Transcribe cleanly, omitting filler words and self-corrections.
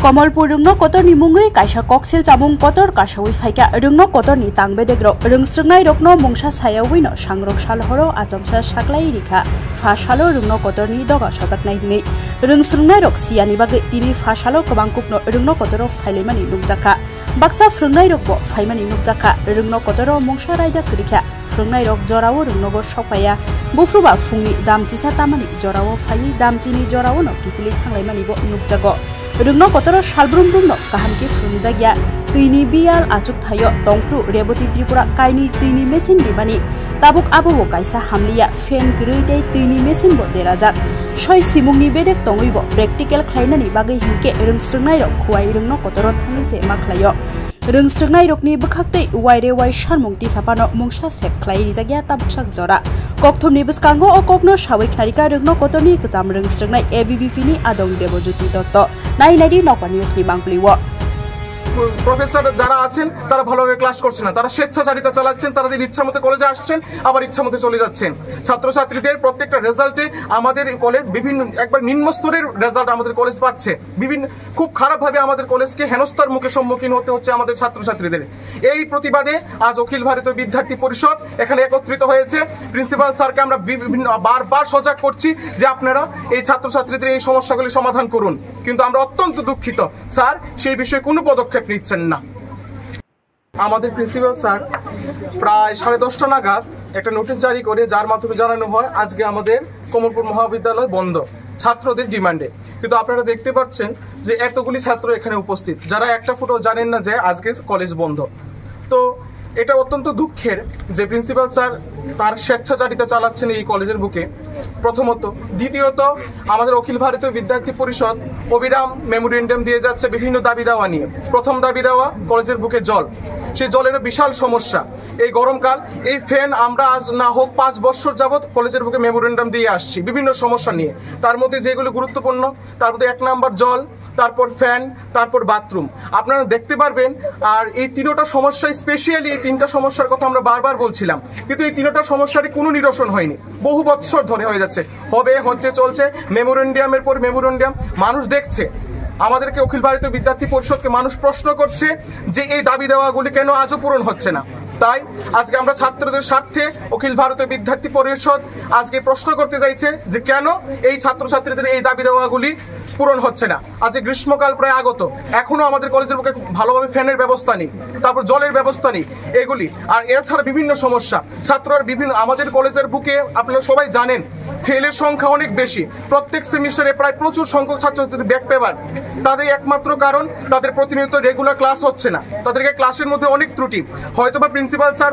कमलपुर रुंगनो कोतरनि मुंगै कायसा कक्सिल जामुं पतर कासावै फाइका रुंगनो कोतरनि तांबेदेग्रो रोंस्रंनाय रकनो मुंसा सायावैनो सांग्रक सालहरो आचमसा साक्लाय रिखा फासालो रुंगनो कोतरनि दगा सजाकनाय हिनै रोंस्रंनाय रक सियानि बागै तिनि फासालो गोबांकुकनो रुंगनो कोतरो फाइलेमानि नुकजाखा बाक्सा फ्रुंनाय रकबो फाइमानि नुकजाखा रुंगनो कोतरो मुंसा रायदा करिखा फ्रुंनाय रक जरावो रुंगनोबो सफाया बुफ्रुबा फुंनि दामचिसा तामानि जरावो फायि दामचिनि जरावो न किफिलि थांलायमानिबो नुकजागो रुंगनो कोतरो सालब्रुमब्रुमनो काहानकि फ्रुंजागिया तुइनि बियाल आचुक थायो तंफ्रु रेबती त्रिपुरा कायनि तुइनि मेसिन रिबानि ताबुक आबोबो कायसा हामलिया फेन गरैदै तुइनि मेसिन बो देराजाक सय सिमुंनि बेदेक तंगैबो प्रेक्टिकल खालायनानि बागै हिंके रोंस्रंनाय रक खुवाय रुंगनो कोतरो थांगिसे माख्लायो रोंस्रंनाय रकनि बखाक्तै वायरे वाय सानमुंति सापानो मुंसा सेब खलायनि जागिया ताबुकसाक जरा कक्थमनि बसकांगो अककनो सावै खनारिका रुंगनो कोतरनि गजाम रोंस्रंनाय एबीवीपीनि आदं देबज्योति दत्त नायनायनि नौका निउजनि बांप्लिव প্রফেসর যারা আছেন তারা ভালোভাবে ক্লাস করছেন না, তারা স্বেচ্ছাচারিতা চালাচ্ছেন, তাদের ইচ্ছা মতো কলেজে আসছেন আবার ইচ্ছা মতো চলে যাচ্ছেন। ছাত্রছাত্রীদের প্রত্যেকটা রেজাল্টে আমাদের কলেজ বিভিন্ন একবার নিম্ন স্তরের রেজাল্ট আমাদের কলেজ পাচ্ছে, বিভিন্ন খুব খারাপভাবে আমাদের কলেজকে হেনস্থার মুখে সম্মুখীন হতে হচ্ছে আমাদের ছাত্রছাত্রীদের। এই প্রতিবাদে আজ অখিল ভারতীয় বিদ্যার্থী পরিষদ এখানে একত্রিত হয়েছে। প্রিন্সিপাল স্যারকে আমরা বিভিন্ন বারবার সজাগ করছি যে আপনারা এই ছাত্রছাত্রীদের এই সমস্যাগুলি সমাধান করুন, কিন্তু আমরা অত্যন্ত দুঃখিত স্যার সেই বিষয়ে কোনো পদক্ষেপ নিচ্ছেন না। আমাদের প্রিন্সিপাল স্যার প্রায় 10:30 নাগাদ একটা নোটিশ জারি করে যার মাধ্যমে জানানো হয় আজকে আমাদের কমলপুর মহাবিদ্যালয় বন্ধ ছাত্রদের ডিমান্ডে, কিন্তু আপনারা দেখতে পাচ্ছেন যে এতগুলি ছাত্র এখানে উপস্থিত যারা একটা ফুটও জানেন না যে আজকে কলেজ বন্ধ। তো এটা অত্যন্ত দুঃখের যে প্রিন্সিপাল স্যার তার স্বেচ্ছাচারিতা চালাচ্ছেন এই কলেজের বুকে প্রথমত। দ্বিতীয়ত আমাদের অখিল ভারতীয় বিদ্যার্থী পরিষদ অবিরাম মেমোরেন্ডাম দিয়ে যাচ্ছে বিভিন্ন দাবি দাওয়া নিয়ে। প্রথম দাবি দেওয়া কলেজের বুকে জল, সেই জলেরও বিশাল সমস্যা। এই গরমকাল এই ফ্যান আমরা আজ না হোক 5 বছর যাবৎ কলেজের বুকে মেমোরেন্ডাম দিয়ে আসছি বিভিন্ন সমস্যা নিয়ে, তার মধ্যে যেগুলো গুরুত্বপূর্ণ তার মধ্যে 1 নাম্বার জল, তারপর ফ্যান, তারপর বাথরুম আপনারা দেখতে পারবেন। আর এই তিনটা সমস্যা স্পেশালি এই 3টা সমস্যার কথা আমরা বারবার বলছিলাম, কিন্তু এই 3টা সমস্যারই কোনো নিরসন হয়নি, বহু বছর ধরে হয়ে যাচ্ছে, হচ্ছে চলছে মেমোরেন্ডামের পর মেমোরেন্ডাম। মানুষ দেখছে আমাদেরকে অখিল ভারতীয় বিদ্যার্থী পরিষদকে মানুষ প্রশ্ন করছে যে এই দাবি দেওয়াগুলি কেন আজও পূরণ হচ্ছে না। তাই আজকে আমরা ছাত্রদের স্বার্থে অখিল ভারতীয় বিদ্যার্থী পরিষদ আজকে প্রশ্ন করতে চাইছে যে কেন এই ছাত্রছাত্রীদের এই দাবি দেওয়াগুলি পূরণ হচ্ছে না। আজকে গ্রীষ্মকাল প্রায় আগত, এখনো আমাদের কলেজের বুকে ভালোভাবে ফ্যানের ব্যবস্থা নেই, তারপর জলের ব্যবস্থা নেই এগুলি, আর এছাড়া বিভিন্ন সমস্যা ছাত্ররা বিভিন্ন আমাদের কলেজের বুকে আপনারা সবাই জানেন ফেলের সংখ্যা অনেক বেশি, প্রত্যেক সেমিস্টারে প্রায় প্রচুর সংখ্যক ছাত্রছাত্রীদের ব্যাক পেপার। তাদের একমাত্র কারণ তাদের প্রতিনিয়ত রেগুলার ক্লাস হচ্ছে না, তাদেরকে ক্লাসের মধ্যে অনেক ত্রুটি, হয়তোবা প্রিন্সিপাল স্যার